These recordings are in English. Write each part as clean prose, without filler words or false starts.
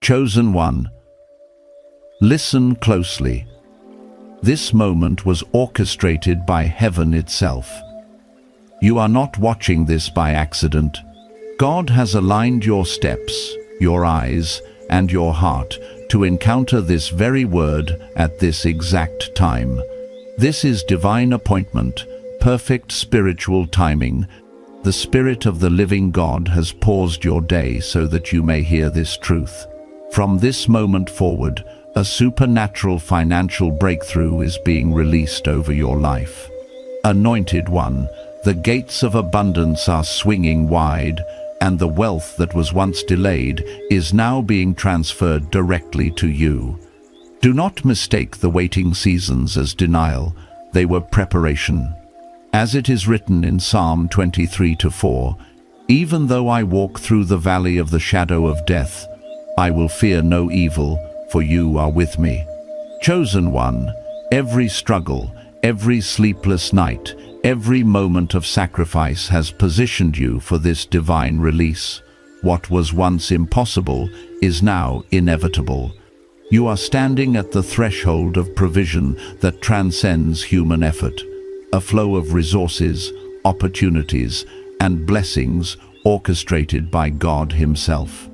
Chosen one, listen closely. This moment was orchestrated by heaven itself. You are not watching this by accident. God has aligned your steps, your eyes, and your heart to encounter this very word at this exact time. This is divine appointment, perfect spiritual timing. The Spirit of the living God has paused your day so that you may hear this truth. From this moment forward, a supernatural financial breakthrough is being released over your life. Anointed one, the gates of abundance are swinging wide, and the wealth that was once delayed is now being transferred directly to you. Do not mistake the waiting seasons as denial. They were preparation. As it is written in Psalm 23:4, "Even though I walk through the valley of the shadow of death, I will fear no evil, for you are with me." Chosen one, every struggle, every sleepless night, every moment of sacrifice has positioned you for this divine release. What was once impossible is now inevitable. You are standing at the threshold of provision that transcends human effort. A flow of resources, opportunities, and blessings orchestrated by God Himself.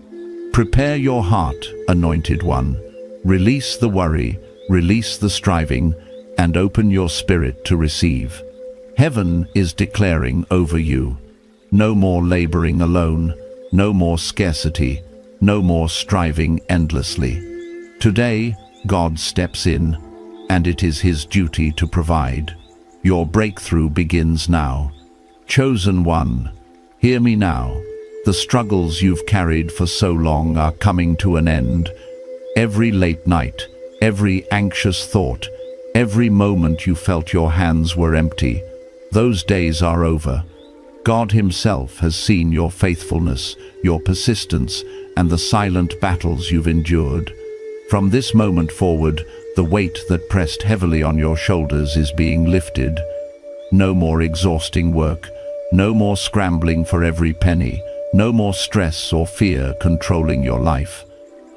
Prepare your heart, anointed one. Release the worry, release the striving, and open your spirit to receive. Heaven is declaring over you. No more laboring alone, no more scarcity, no more striving endlessly. Today, God steps in, and it is His duty to provide. Your breakthrough begins now. Chosen one, hear me now. The struggles you've carried for so long are coming to an end. Every late night, every anxious thought, every moment you felt your hands were empty, those days are over. God Himself has seen your faithfulness, your persistence, and the silent battles you've endured. From this moment forward, the weight that pressed heavily on your shoulders is being lifted. No more exhausting work, no more scrambling for every penny, no more stress or fear controlling your life.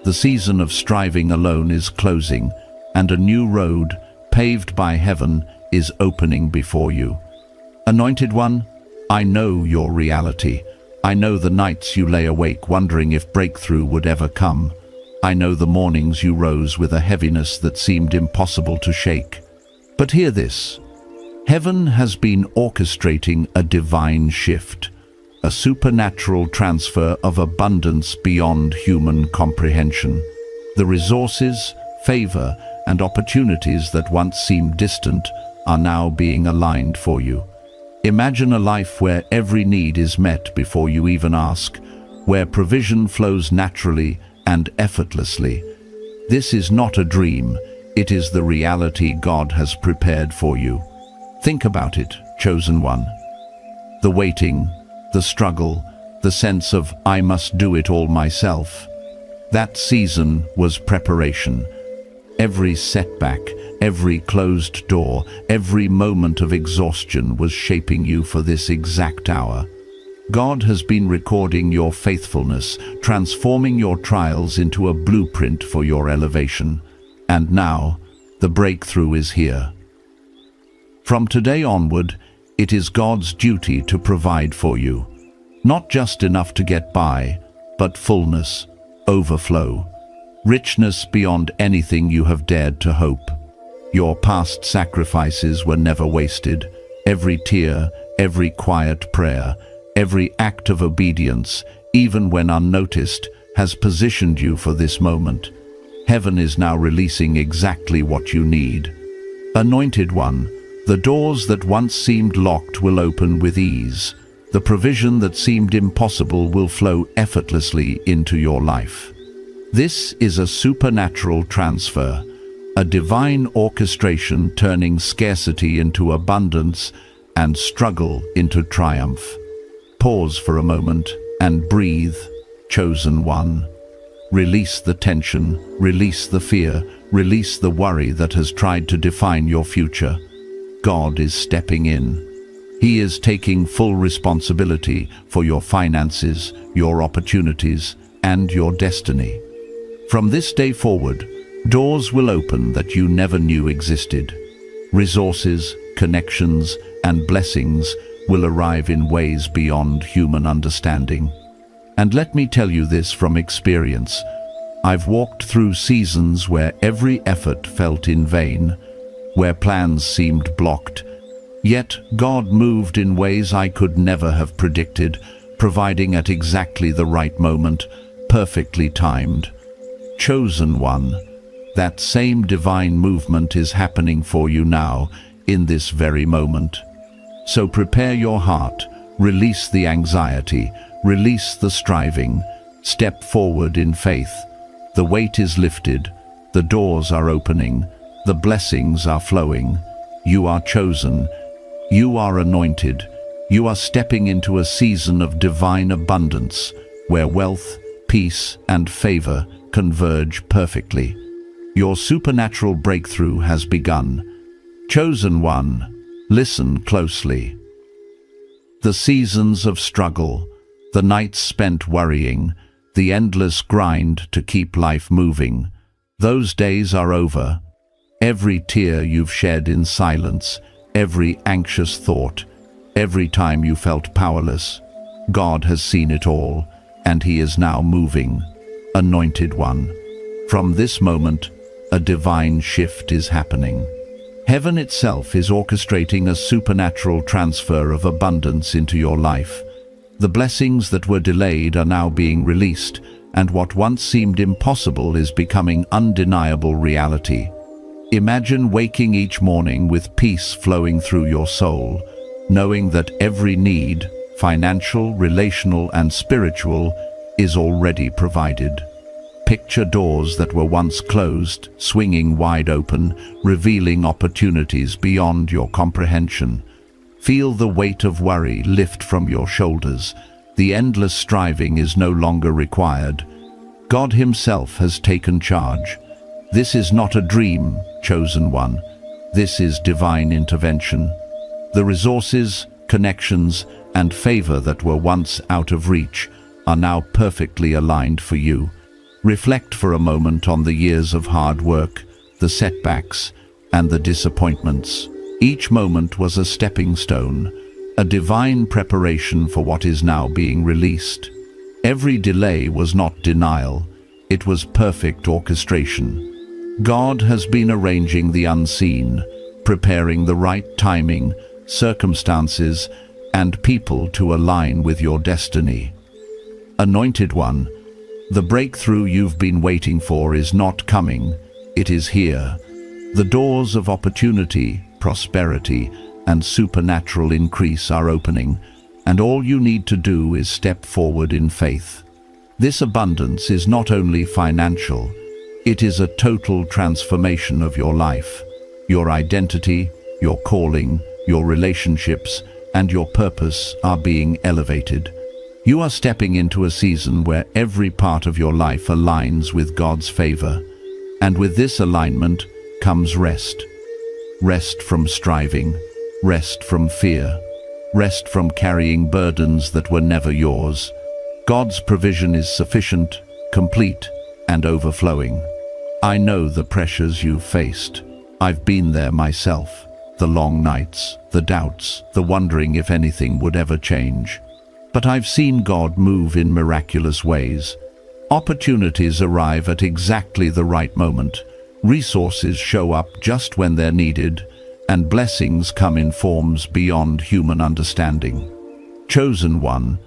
The season of striving alone is closing, and a new road, paved by heaven, is opening before you. Anointed one, I know your reality. I know the nights you lay awake wondering if breakthrough would ever come. I know the mornings you rose with a heaviness that seemed impossible to shake. But hear this. Heaven has been orchestrating a divine shift, a supernatural transfer of abundance beyond human comprehension. The resources, favor, and opportunities that once seemed distant are now being aligned for you. Imagine a life where every need is met before you even ask, where provision flows naturally and effortlessly. This is not a dream, it is the reality God has prepared for you. Think about it, chosen one. The waiting, the struggle, the sense of I must do it all myself. That season was preparation. Every setback, every closed door, every moment of exhaustion was shaping you for this exact hour. God has been recording your faithfulness, transforming your trials into a blueprint for your elevation. And now, the breakthrough is here. From today onward, it is God's duty to provide for you. Not just enough to get by, but fullness, overflow, richness beyond anything you have dared to hope. Your past sacrifices were never wasted. Every tear, every quiet prayer, every act of obedience, even when unnoticed, has positioned you for this moment. Heaven is now releasing exactly what you need. Anointed one, the doors that once seemed locked will open with ease. The provision that seemed impossible will flow effortlessly into your life. This is a supernatural transfer, a divine orchestration turning scarcity into abundance and struggle into triumph. Pause for a moment and breathe, chosen one. Release the tension, release the fear, release the worry that has tried to define your future. God is stepping in. He is taking full responsibility for your finances, your opportunities, and your destiny. From this day forward, doors will open that you never knew existed. Resources, connections, and blessings will arrive in ways beyond human understanding. And let me tell you this from experience. I've walked through seasons where every effort felt in vain, where plans seemed blocked. Yet God moved in ways I could never have predicted, providing at exactly the right moment, perfectly timed. Chosen one, that same divine movement is happening for you now, in this very moment. So prepare your heart, release the anxiety, release the striving, step forward in faith. The weight is lifted, the doors are opening, the blessings are flowing. You are chosen, you are anointed, you are stepping into a season of divine abundance, where wealth, peace, and favor converge perfectly. Your supernatural breakthrough has begun. Chosen one, listen closely. The seasons of struggle, the nights spent worrying, the endless grind to keep life moving, those days are over. Every tear you've shed in silence, every anxious thought, every time you felt powerless, God has seen it all, and He is now moving. Anointed one, from this moment, a divine shift is happening. Heaven itself is orchestrating a supernatural transfer of abundance into your life. The blessings that were delayed are now being released, and what once seemed impossible is becoming undeniable reality. Imagine waking each morning with peace flowing through your soul, knowing that every need, financial, relational, and spiritual, is already provided. Picture doors that were once closed, swinging wide open, revealing opportunities beyond your comprehension. Feel the weight of worry lift from your shoulders. The endless striving is no longer required. God Himself has taken charge. This is not a dream, chosen one. This is divine intervention. The resources, connections, and favor that were once out of reach are now perfectly aligned for you. Reflect for a moment on the years of hard work, the setbacks, and the disappointments. Each moment was a stepping stone, a divine preparation for what is now being released. Every delay was not denial, it was perfect orchestration. God has been arranging the unseen, preparing the right timing, circumstances, and people to align with your destiny. Anointed one, the breakthrough you've been waiting for is not coming, it is here. The doors of opportunity, prosperity, and supernatural increase are opening, and all you need to do is step forward in faith. This abundance is not only financial, it is a total transformation of your life. Your identity, your calling, your relationships, and your purpose are being elevated. You are stepping into a season where every part of your life aligns with God's favor, and with this alignment comes rest. Rest from striving, rest from fear, rest from carrying burdens that were never yours. God's provision is sufficient, complete, and overflowing. I know the pressures you've faced. I've been there myself. The long nights, the doubts, the wondering if anything would ever change. But I've seen God move in miraculous ways. Opportunities arrive at exactly the right moment. Resources show up just when they're needed, and blessings come in forms beyond human understanding. Chosen one,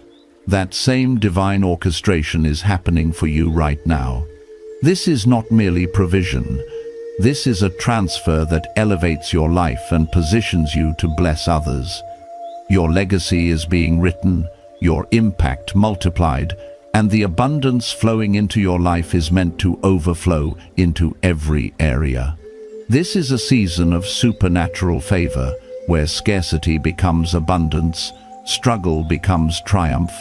that same divine orchestration is happening for you right now. This is not merely provision. This is a transfer that elevates your life and positions you to bless others. Your legacy is being written, your impact multiplied, and the abundance flowing into your life is meant to overflow into every area. This is a season of supernatural favor, where scarcity becomes abundance, struggle becomes triumph,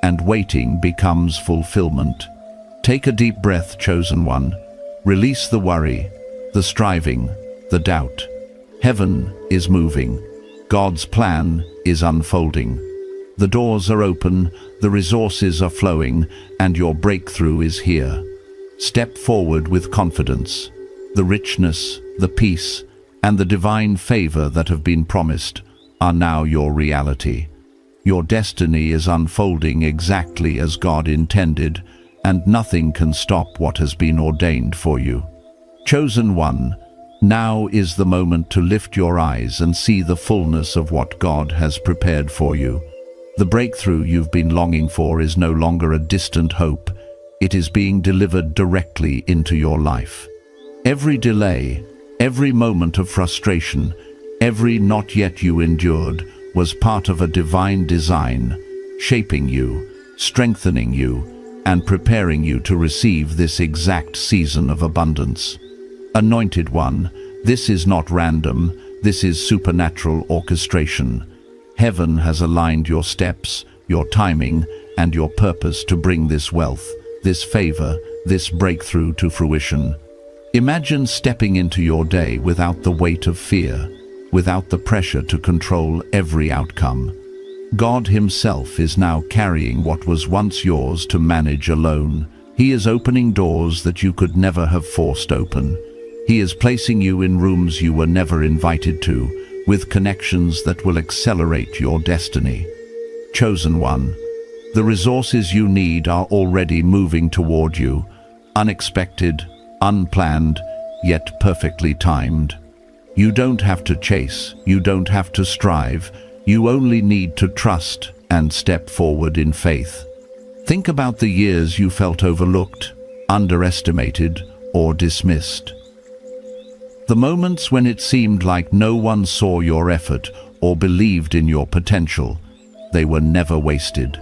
and waiting becomes fulfillment. Take a deep breath, chosen one. Release the worry, the striving, the doubt. Heaven is moving. God's plan is unfolding. The doors are open, the resources are flowing, and your breakthrough is here. Step forward with confidence. The richness, the peace, and the divine favor that have been promised are now your reality. Your destiny is unfolding exactly as God intended, and nothing can stop what has been ordained for you. Chosen one, now is the moment to lift your eyes and see the fullness of what God has prepared for you. The breakthrough you've been longing for is no longer a distant hope. It is being delivered directly into your life. Every delay, every moment of frustration, every not yet you endured was part of a divine design, shaping you, strengthening you, and preparing you to receive this exact season of abundance. Anointed one, this is not random, this is supernatural orchestration. Heaven has aligned your steps, your timing, and your purpose to bring this wealth, this favor, this breakthrough to fruition. Imagine stepping into your day without the weight of fear, without the pressure to control every outcome. God Himself is now carrying what was once yours to manage alone. He is opening doors that you could never have forced open. He is placing you in rooms you were never invited to, with connections that will accelerate your destiny. Chosen one, the resources you need are already moving toward you, unexpected, unplanned, yet perfectly timed. You don't have to chase, you don't have to strive, you only need to trust and step forward in faith. Think about the years you felt overlooked, underestimated, or dismissed. The moments when it seemed like no one saw your effort or believed in your potential, they were never wasted.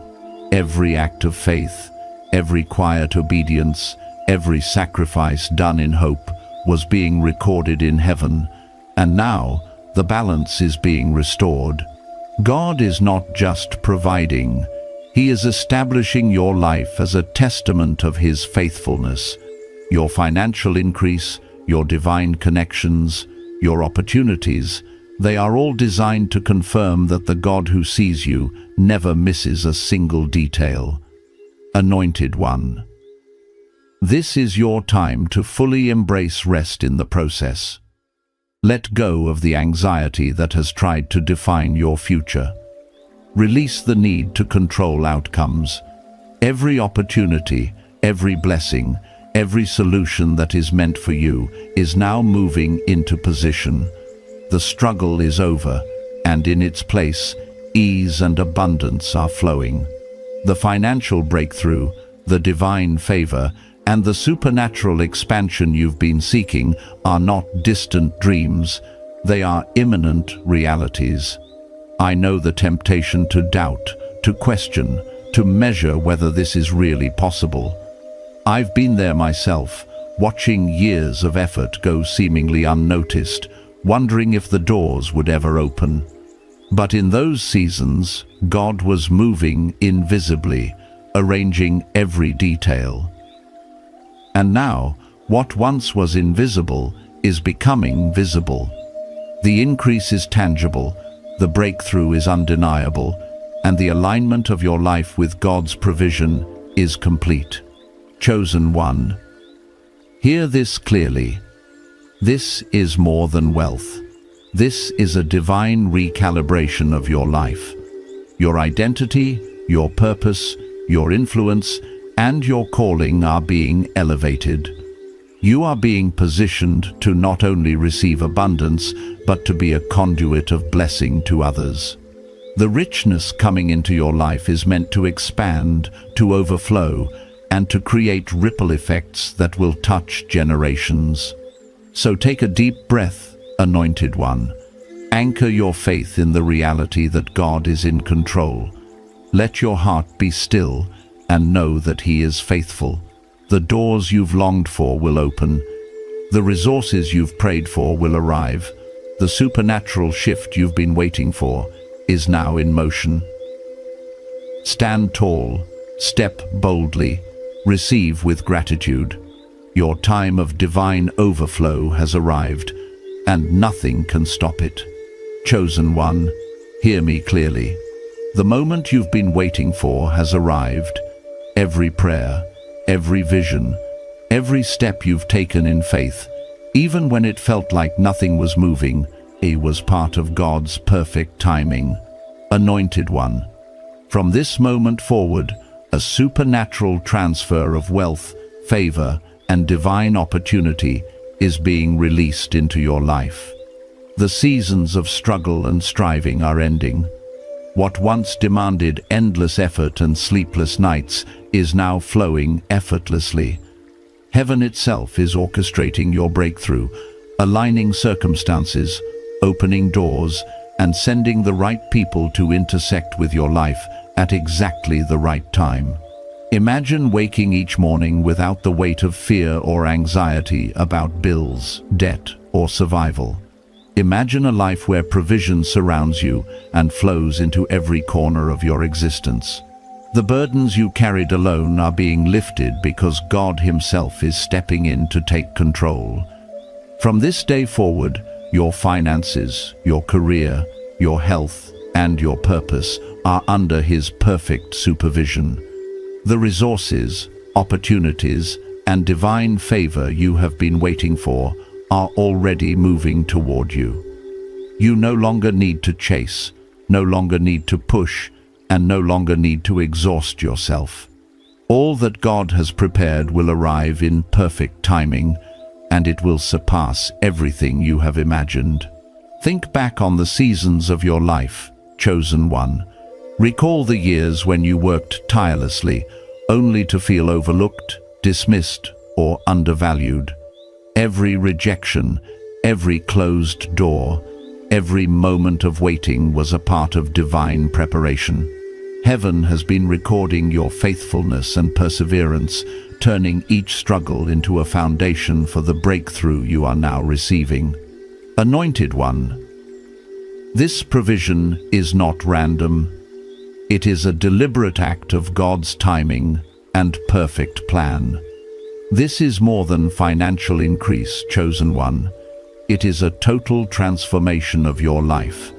Every act of faith, every quiet obedience, every sacrifice done in hope was being recorded in heaven, and now the balance is being restored. God is not just providing, He is establishing your life as a testament of His faithfulness. Your financial increase, your divine connections, your opportunities, they are all designed to confirm that the God who sees you never misses a single detail. Anointed one, this is your time to fully embrace rest in the process. Let go of the anxiety that has tried to define your future. Release the need to control outcomes. Every opportunity, every blessing, every solution that is meant for you is now moving into position. The struggle is over, and in its place, ease and abundance are flowing. The financial breakthrough, the divine favor, and the supernatural expansion you've been seeking are not distant dreams, they are imminent realities. I know the temptation to doubt, to question, to measure whether this is really possible. I've been there myself, watching years of effort go seemingly unnoticed, wondering if the doors would ever open. But in those seasons, God was moving invisibly, arranging every detail. And now, what once was invisible is becoming visible. The increase is tangible, the breakthrough is undeniable, and the alignment of your life with God's provision is complete. Chosen one, hear this clearly. This is more than wealth. This is a divine recalibration of your life. Your identity, your purpose, your influence, and your calling are being elevated. You are being positioned to not only receive abundance, but to be a conduit of blessing to others. The richness coming into your life is meant to expand, to overflow, and to create ripple effects that will touch generations. So take a deep breath, anointed one. Anchor your faith in the reality that God is in control. Let your heart be still and know that He is faithful. The doors you've longed for will open. The resources you've prayed for will arrive. The supernatural shift you've been waiting for is now in motion. Stand tall, step boldly, receive with gratitude. Your time of divine overflow has arrived, and nothing can stop it. Chosen one, hear me clearly. The moment you've been waiting for has arrived. Every prayer, every vision, Every step you've taken in faith, even when it felt like nothing was moving, it was part of God's perfect timing. Anointed One, from this moment forward, a supernatural transfer of wealth, favor, and divine opportunity is being released into your life. The seasons of struggle and striving are ending. What once demanded endless effort and sleepless nights is now flowing effortlessly. Heaven itself is orchestrating your breakthrough, aligning circumstances, opening doors, and sending the right people to intersect with your life at exactly the right time. Imagine waking each morning without the weight of fear or anxiety about bills, debt, or survival. Imagine a life where provision surrounds you and flows into every corner of your existence. The burdens you carried alone are being lifted because God Himself is stepping in to take control. From this day forward, your finances, your career, your health, and your purpose are under His perfect supervision. The resources, opportunities, and divine favor you have been waiting for are already moving toward you. You no longer need to chase, no longer need to push, and no longer need to exhaust yourself. All that God has prepared will arrive in perfect timing, and it will surpass everything you have imagined. Think back on the seasons of your life, chosen one. Recall the years when you worked tirelessly, only to feel overlooked, dismissed, or undervalued. Every rejection, every closed door, every moment of waiting was a part of divine preparation. Heaven has been recording your faithfulness and perseverance, turning each struggle into a foundation for the breakthrough you are now receiving. Anointed One, this provision is not random. It is a deliberate act of God's timing and perfect plan. This is more than financial increase, chosen one. It is a total transformation of your life.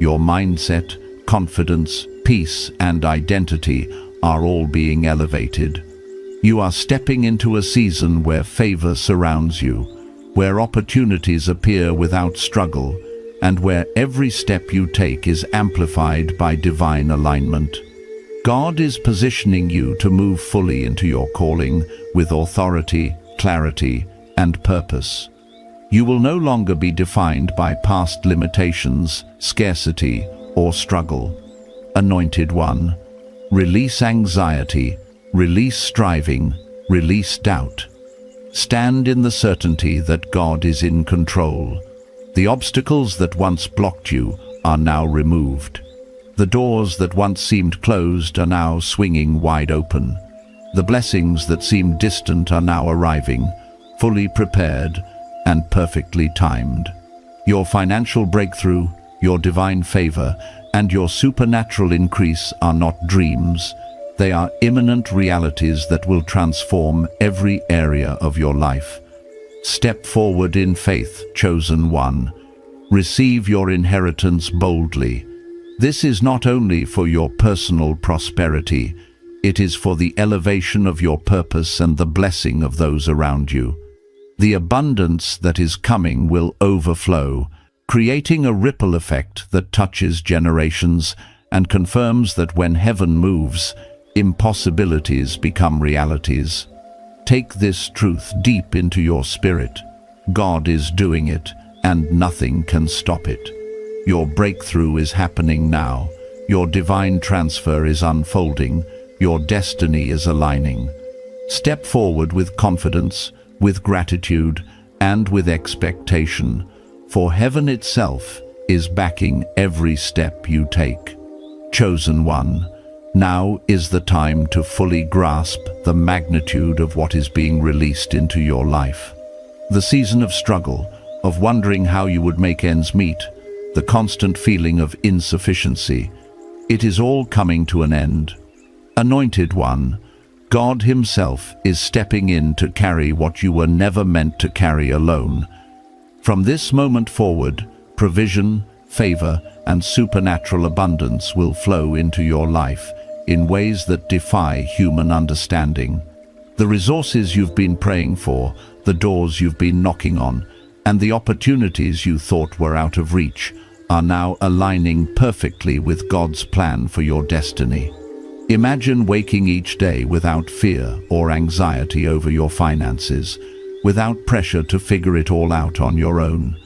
Your mindset, confidence, peace, and identity are all being elevated. You are stepping into a season where favor surrounds you, where opportunities appear without struggle, and where every step you take is amplified by divine alignment. God is positioning you to move fully into your calling with authority, clarity, and purpose. You will no longer be defined by past limitations, scarcity, or struggle. Anointed One, release anxiety, release striving, release doubt. Stand in the certainty that God is in control. The obstacles that once blocked you are now removed. The doors that once seemed closed are now swinging wide open. The blessings that seemed distant are now arriving, fully prepared and perfectly timed. Your financial breakthrough, your divine favor, and your supernatural increase are not dreams. They are imminent realities that will transform every area of your life. Step forward in faith, chosen one. Receive your inheritance boldly. This is not only for your personal prosperity, it is for the elevation of your purpose and the blessing of those around you. The abundance that is coming will overflow, creating a ripple effect that touches generations and confirms that when heaven moves, impossibilities become realities. Take this truth deep into your spirit. God is doing it, and nothing can stop it. Your breakthrough is happening now. Your divine transfer is unfolding. Your destiny is aligning. Step forward with confidence, with gratitude, and with expectation, for heaven itself is backing every step you take. Chosen one, now is the time to fully grasp the magnitude of what is being released into your life. The season of struggle, of wondering how you would make ends meet, the constant feeling of insufficiency, it is all coming to an end. Anointed One, God Himself is stepping in to carry what you were never meant to carry alone. From this moment forward, provision, favor, and supernatural abundance will flow into your life in ways that defy human understanding. The resources you've been praying for, the doors you've been knocking on, and the opportunities you thought were out of reach are now aligning perfectly with God's plan for your destiny. Imagine waking each day without fear or anxiety over your finances, without pressure to figure it all out on your own.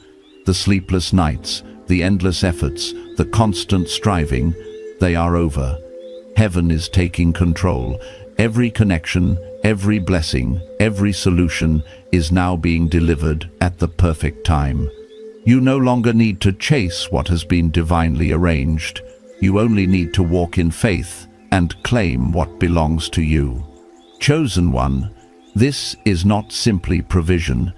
The sleepless nights, the endless efforts, the constant striving, they are over. Heaven is taking control. Every connection, every blessing, every solution is now being delivered at the perfect time. You no longer need to chase what has been divinely arranged. You only need to walk in faith and claim what belongs to you. Chosen one, this is not simply provision.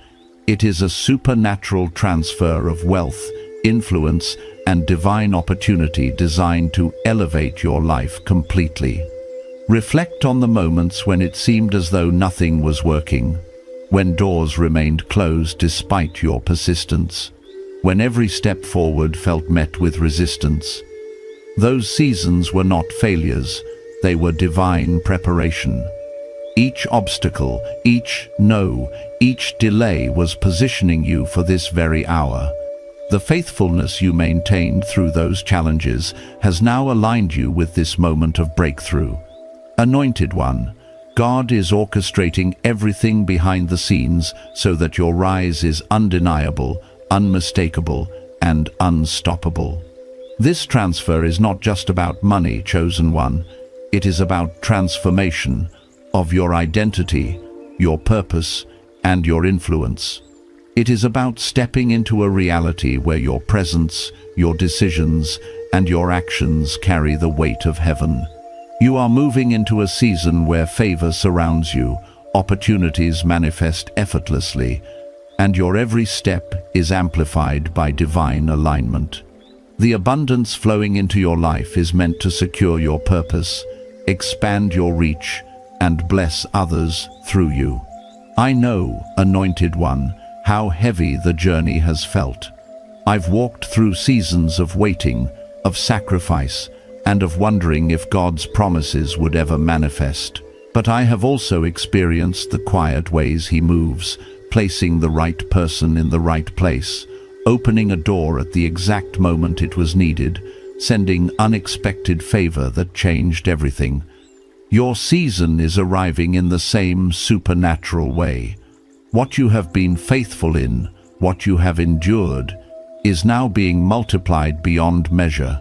It is a supernatural transfer of wealth, influence, and divine opportunity designed to elevate your life completely. Reflect on the moments when it seemed as though nothing was working, when doors remained closed despite your persistence, when every step forward felt met with resistance. Those seasons were not failures, they were divine preparation. Each obstacle, each no, each delay was positioning you for this very hour. The faithfulness you maintained through those challenges has now aligned you with this moment of breakthrough. Anointed one, God is orchestrating everything behind the scenes so that your rise is undeniable, unmistakable, and unstoppable. This transfer is not just about money, chosen one. It is about transformation of your identity, your purpose, and your influence. It is about stepping into a reality where your presence, your decisions, and your actions carry the weight of heaven. You are moving into a season where favor surrounds you, opportunities manifest effortlessly, and your every step is amplified by divine alignment. The abundance flowing into your life is meant to secure your purpose, expand your reach, and bless others through you. I know, anointed one, how heavy the journey has felt. I've walked through seasons of waiting, of sacrifice, and of wondering if God's promises would ever manifest. But I have also experienced the quiet ways He moves, placing the right person in the right place, opening a door at the exact moment it was needed, sending unexpected favor that changed everything. Your season is arriving in the same supernatural way. What you have been faithful in, what you have endured, is now being multiplied beyond measure.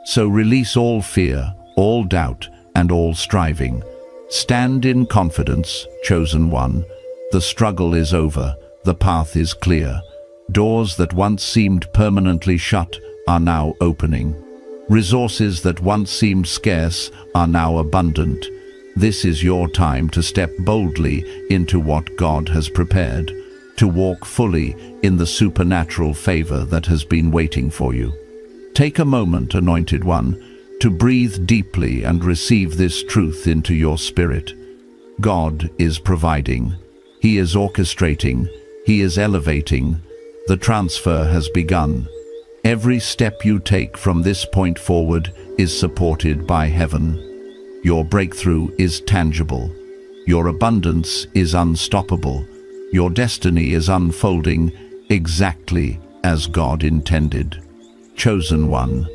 So release all fear, all doubt, and all striving. Stand in confidence, chosen one. The struggle is over, the path is clear. Doors that once seemed permanently shut are now opening. Resources that once seemed scarce are now abundant. This is your time to step boldly into what God has prepared, to walk fully in the supernatural favor that has been waiting for you. Take a moment, anointed one, to breathe deeply and receive this truth into your spirit. God is providing. He is orchestrating. He is elevating. The transfer has begun. Every step you take from this point forward is supported by heaven. Your breakthrough is tangible. Your abundance is unstoppable. Your destiny is unfolding exactly as God intended. Chosen one,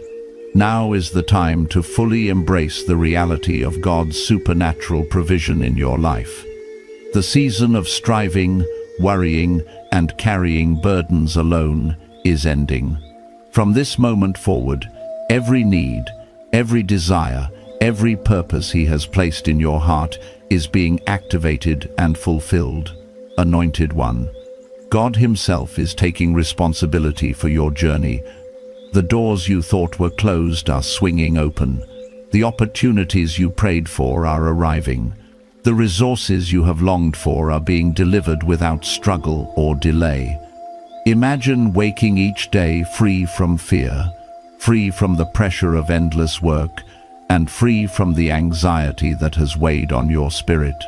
now is the time to fully embrace the reality of God's supernatural provision in your life. The season of striving, worrying, and carrying burdens alone is ending. From this moment forward, every need, every desire, every purpose He has placed in your heart is being activated and fulfilled. Anointed one, God Himself is taking responsibility for your journey. The doors you thought were closed are swinging open. The opportunities you prayed for are arriving. The resources you have longed for are being delivered without struggle or delay. Imagine waking each day free from fear, free from the pressure of endless work, and free from the anxiety that has weighed on your spirit.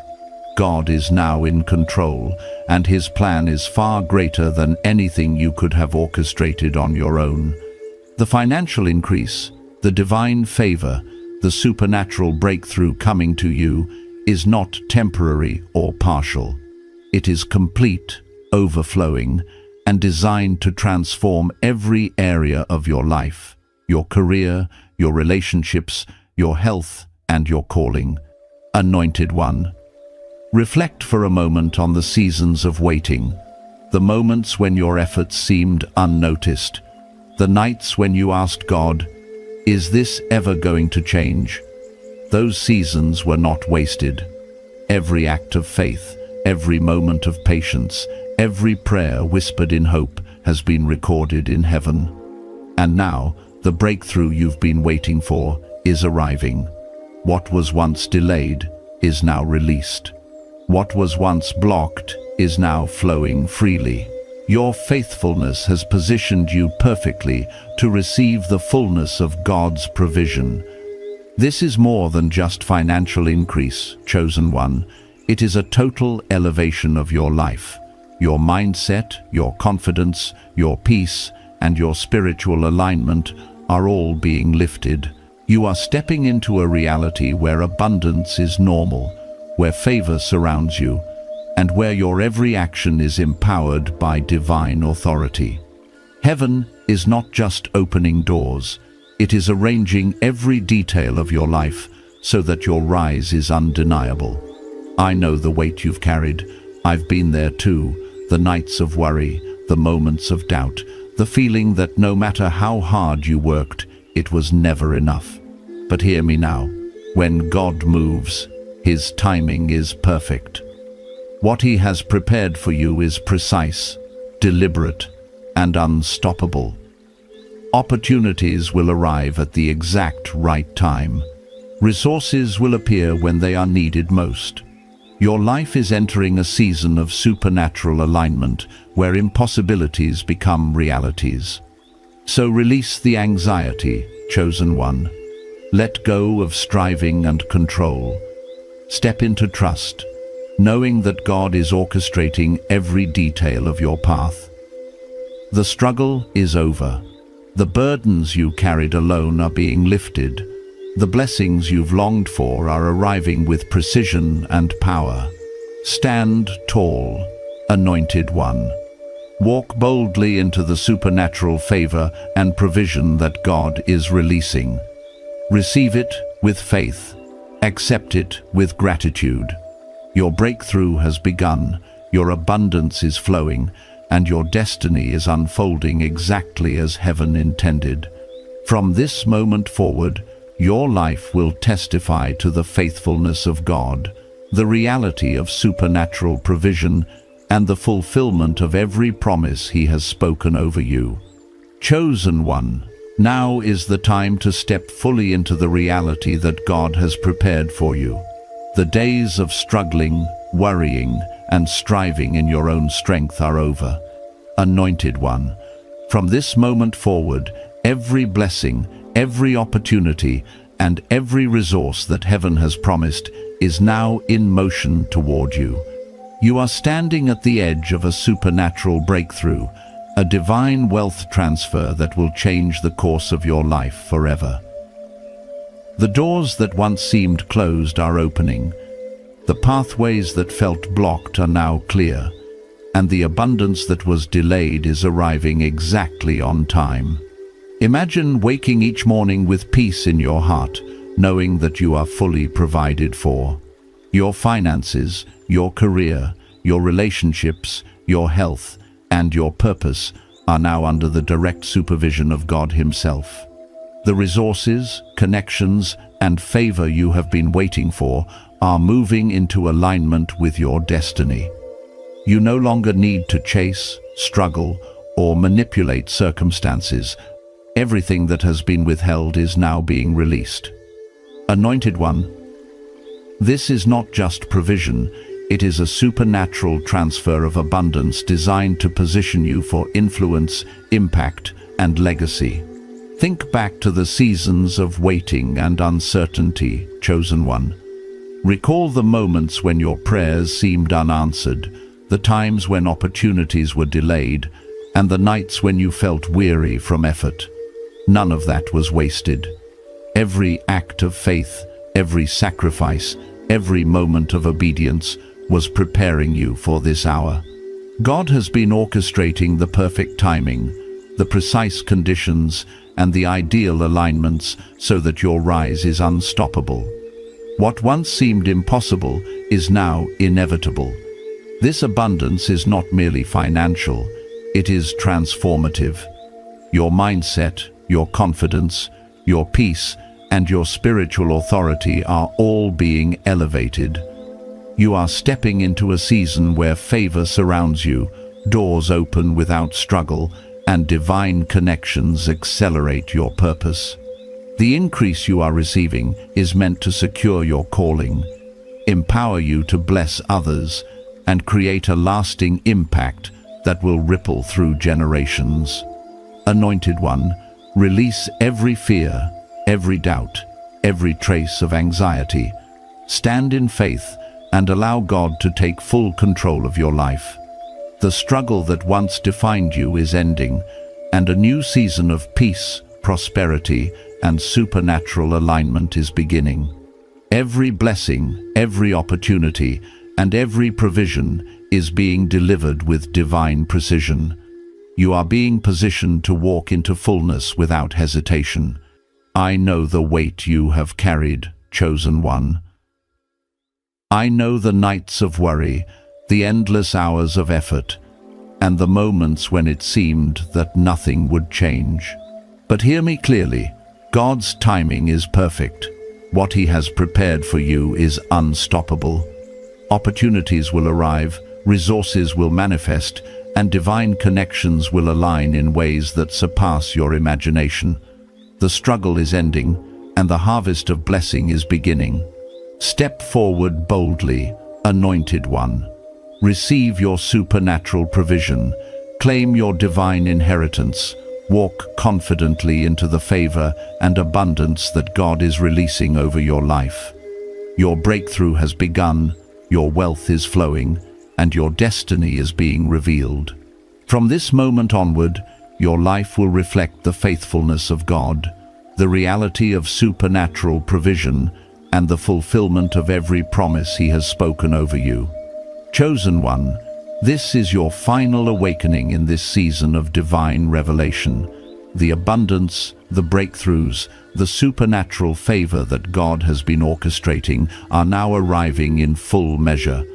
God is now in control, and His plan is far greater than anything you could have orchestrated on your own. The financial increase, the divine favor, the supernatural breakthrough coming to you is not temporary or partial. It is complete, overflowing, and designed to transform every area of your life, your career, your relationships, your health, and your calling. Anointed One, reflect for a moment on the seasons of waiting, the moments when your efforts seemed unnoticed, the nights when you asked God, "Is this ever going to change?" Those seasons were not wasted. Every act of faith, every moment of patience, every prayer whispered in hope has been recorded in heaven. And now, the breakthrough you've been waiting for is arriving. What was once delayed is now released. What was once blocked is now flowing freely. Your faithfulness has positioned you perfectly to receive the fullness of God's provision. This is more than just financial increase, chosen one. It is a total elevation of your life. Your mindset, your confidence, your peace, and your spiritual alignment are all being lifted. You are stepping into a reality where abundance is normal, where favor surrounds you, and where your every action is empowered by divine authority. Heaven is not just opening doors, it is arranging every detail of your life so that your rise is undeniable. I know the weight you've carried. I've been there too. The nights of worry, the moments of doubt, the feeling that no matter how hard you worked, it was never enough. But hear me now. When God moves, His timing is perfect. What He has prepared for you is precise, deliberate, and unstoppable. Opportunities will arrive at the exact right time. Resources will appear when they are needed most. Your life is entering a season of supernatural alignment where impossibilities become realities. So release the anxiety, chosen one. Let go of striving and control. Step into trust, knowing that God is orchestrating every detail of your path. The struggle is over. The burdens you carried alone are being lifted. The blessings you've longed for are arriving with precision and power. Stand tall, anointed one. Walk boldly into the supernatural favor and provision that God is releasing. Receive it with faith. Accept it with gratitude. Your breakthrough has begun, your abundance is flowing, and your destiny is unfolding exactly as heaven intended. From this moment forward, your life will testify to the faithfulness of God, the reality of supernatural provision, and the fulfillment of every promise He has spoken over you. Chosen one, now is the time to step fully into the reality that God has prepared for you. The days of struggling, worrying, and striving in your own strength are over. Anointed one, from this moment forward, every blessing, every opportunity, and every resource that heaven has promised is now in motion toward you. You are standing at the edge of a supernatural breakthrough, a divine wealth transfer that will change the course of your life forever. The doors that once seemed closed are opening. The pathways that felt blocked are now clear, and the abundance that was delayed is arriving exactly on time. Imagine waking each morning with peace in your heart, knowing that you are fully provided for. Your finances, your career, your relationships, your health, and your purpose are now under the direct supervision of God Himself. The resources, connections, and favor you have been waiting for are moving into alignment with your destiny. You no longer need to chase, struggle, or manipulate circumstances. Everything that has been withheld is now being released. Anointed one, this is not just provision, it is a supernatural transfer of abundance designed to position you for influence, impact, and legacy. Think back to the seasons of waiting and uncertainty, chosen one. Recall the moments when your prayers seemed unanswered, the times when opportunities were delayed, and the nights when you felt weary from effort. None of that was wasted. Every act of faith, every sacrifice, every moment of obedience was preparing you for this hour. God has been orchestrating the perfect timing, the precise conditions, and the ideal alignments so that your rise is unstoppable. What once seemed impossible is now inevitable. This abundance is not merely financial, it is transformative. Your mindset, your confidence, your peace, and your spiritual authority are all being elevated. You are stepping into a season where favor surrounds you, doors open without struggle, and divine connections accelerate your purpose. The increase you are receiving is meant to secure your calling, empower you to bless others, and create a lasting impact that will ripple through generations. Anointed One, release every fear, every doubt, every trace of anxiety. Stand in faith and allow God to take full control of your life. The struggle that once defined you is ending, and a new season of peace, prosperity, and supernatural alignment is beginning. Every blessing, every opportunity, and every provision is being delivered with divine precision. You are being positioned to walk into fullness without hesitation. I know the weight you have carried, chosen one. I know the nights of worry, the endless hours of effort, and the moments when it seemed that nothing would change. But hear me clearly, God's timing is perfect. What He has prepared for you is unstoppable. Opportunities will arrive, resources will manifest, and divine connections will align in ways that surpass your imagination. The struggle is ending, and the harvest of blessing is beginning. Step forward boldly, Anointed One. Receive your supernatural provision. Claim your divine inheritance. Walk confidently into the favor and abundance that God is releasing over your life. Your breakthrough has begun, your wealth is flowing, and your destiny is being revealed. From this moment onward, your life will reflect the faithfulness of God, the reality of supernatural provision, and the fulfillment of every promise He has spoken over you. Chosen One, this is your final awakening in this season of divine revelation. The abundance, the breakthroughs, the supernatural favor that God has been orchestrating are now arriving in full measure.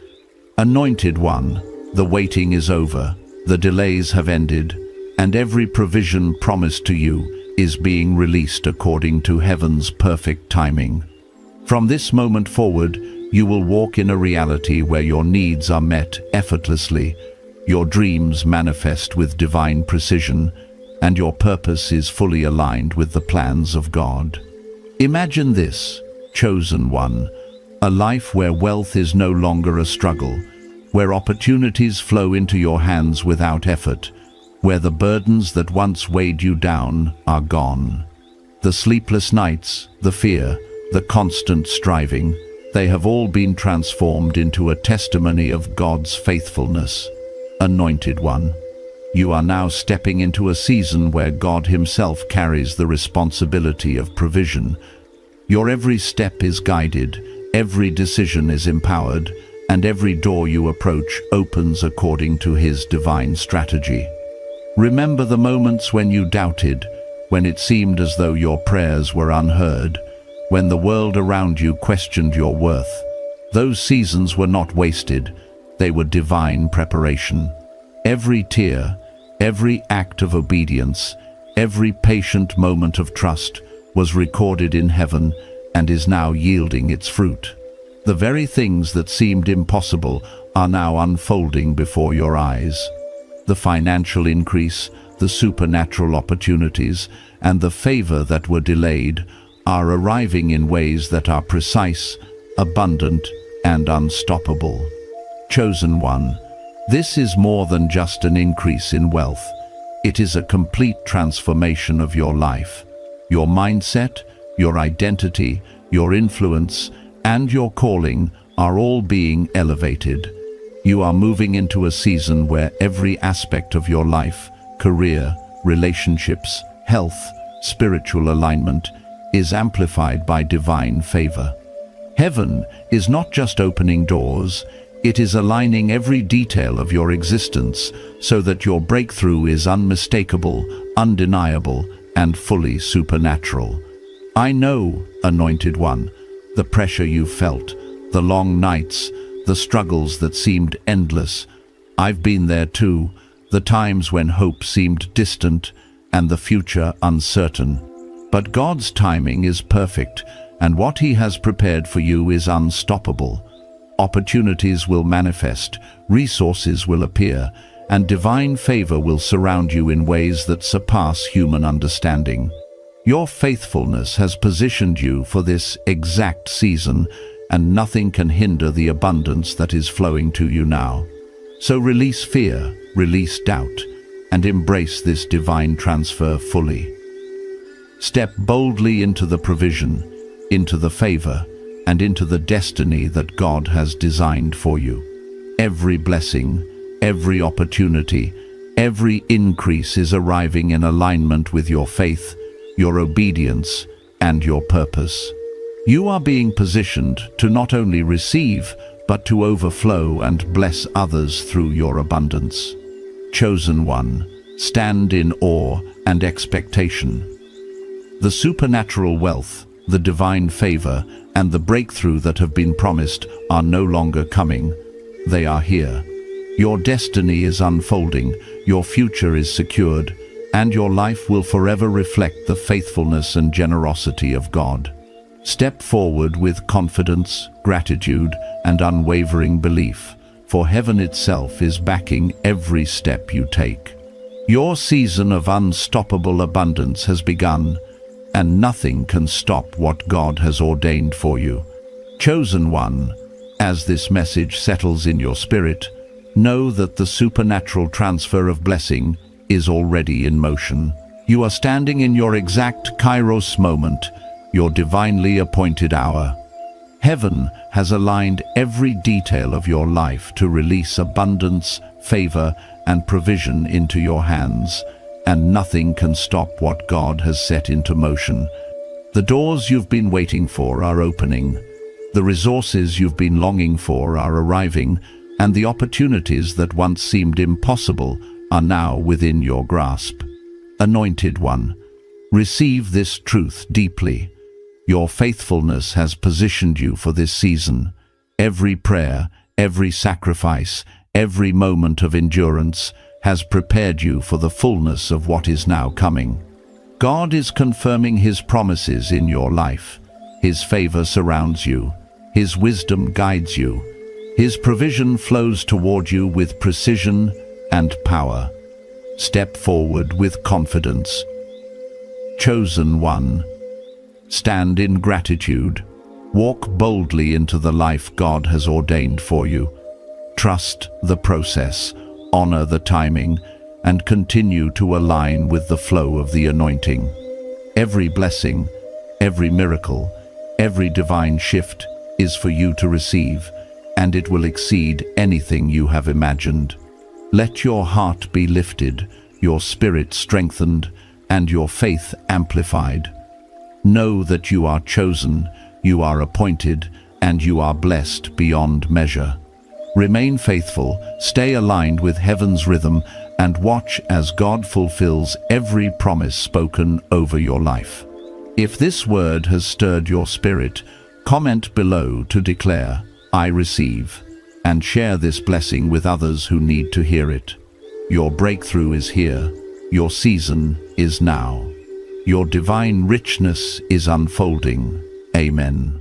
Anointed One, the waiting is over, the delays have ended, and every provision promised to you is being released according to heaven's perfect timing. From this moment forward, you will walk in a reality where your needs are met effortlessly, your dreams manifest with divine precision, and your purpose is fully aligned with the plans of God. Imagine this, chosen one, a life where wealth is no longer a struggle, where opportunities flow into your hands without effort, where the burdens that once weighed you down are gone. The sleepless nights, the fear, the constant striving, they have all been transformed into a testimony of God's faithfulness. Anointed One, you are now stepping into a season where God Himself carries the responsibility of provision. Your every step is guided, every decision is empowered, and every door you approach opens according to His divine strategy. Remember the moments when you doubted, when it seemed as though your prayers were unheard, when the world around you questioned your worth. Those seasons were not wasted, they were divine preparation. Every tear, every act of obedience, every patient moment of trust was recorded in heaven and is now yielding its fruit. The very things that seemed impossible are now unfolding before your eyes. The financial increase, the supernatural opportunities, and the favor that were delayed are arriving in ways that are precise, abundant, and unstoppable. Chosen One, this is more than just an increase in wealth. It is a complete transformation of your life. Your mindset, your identity, your influence, and your calling are all being elevated. You are moving into a season where every aspect of your life, career, relationships, health, spiritual alignment, is amplified by divine favor. Heaven is not just opening doors, it is aligning every detail of your existence so that your breakthrough is unmistakable, undeniable, and fully supernatural. I know, Anointed One, the pressure you felt, the long nights, the struggles that seemed endless. I've been there too, the times when hope seemed distant and the future uncertain. But God's timing is perfect, and what He has prepared for you is unstoppable. Opportunities will manifest, resources will appear, and divine favor will surround you in ways that surpass human understanding. Your faithfulness has positioned you for this exact season, and nothing can hinder the abundance that is flowing to you now. So release fear, release doubt, and embrace this divine transfer fully. Step boldly into the provision, into the favor, and into the destiny that God has designed for you. Every blessing, every opportunity, every increase is arriving in alignment with your faith, your obedience, and your purpose. You are being positioned to not only receive, but to overflow and bless others through your abundance. Chosen One, stand in awe and expectation. The supernatural wealth, the divine favor, and the breakthrough that have been promised are no longer coming. They are here. Your destiny is unfolding, your future is secured, and your life will forever reflect the faithfulness and generosity of God. Step forward with confidence, gratitude, and unwavering belief, for heaven itself is backing every step you take. Your season of unstoppable abundance has begun, and nothing can stop what God has ordained for you. Chosen One, as this message settles in your spirit, know that the supernatural transfer of blessing is already in motion. You are standing in your exact Kairos moment, your divinely appointed hour. Heaven has aligned every detail of your life to release abundance, favor, and provision into your hands, and nothing can stop what God has set into motion. The doors you've been waiting for are opening. The resources you've been longing for are arriving, and the opportunities that once seemed impossible are now within your grasp. Anointed One, receive this truth deeply. Your faithfulness has positioned you for this season. Every prayer, every sacrifice, every moment of endurance has prepared you for the fullness of what is now coming. God is confirming His promises in your life. His favor surrounds you. His wisdom guides you. His provision flows toward you with precision and power. Step forward with confidence. Chosen One, stand in gratitude. Walk boldly into the life God has ordained for you. Trust the process, honor the timing, and continue to align with the flow of the anointing. Every blessing, every miracle, every divine shift is for you to receive, and it will exceed anything you have imagined. Let your heart be lifted, your spirit strengthened, and your faith amplified. Know that you are chosen, you are appointed, and you are blessed beyond measure. Remain faithful, stay aligned with heaven's rhythm, and watch as God fulfills every promise spoken over your life. If this word has stirred your spirit, comment below to declare, "I receive," and share this blessing with others who need to hear it. Your breakthrough is here. Your season is now. Your divine richness is unfolding. Amen.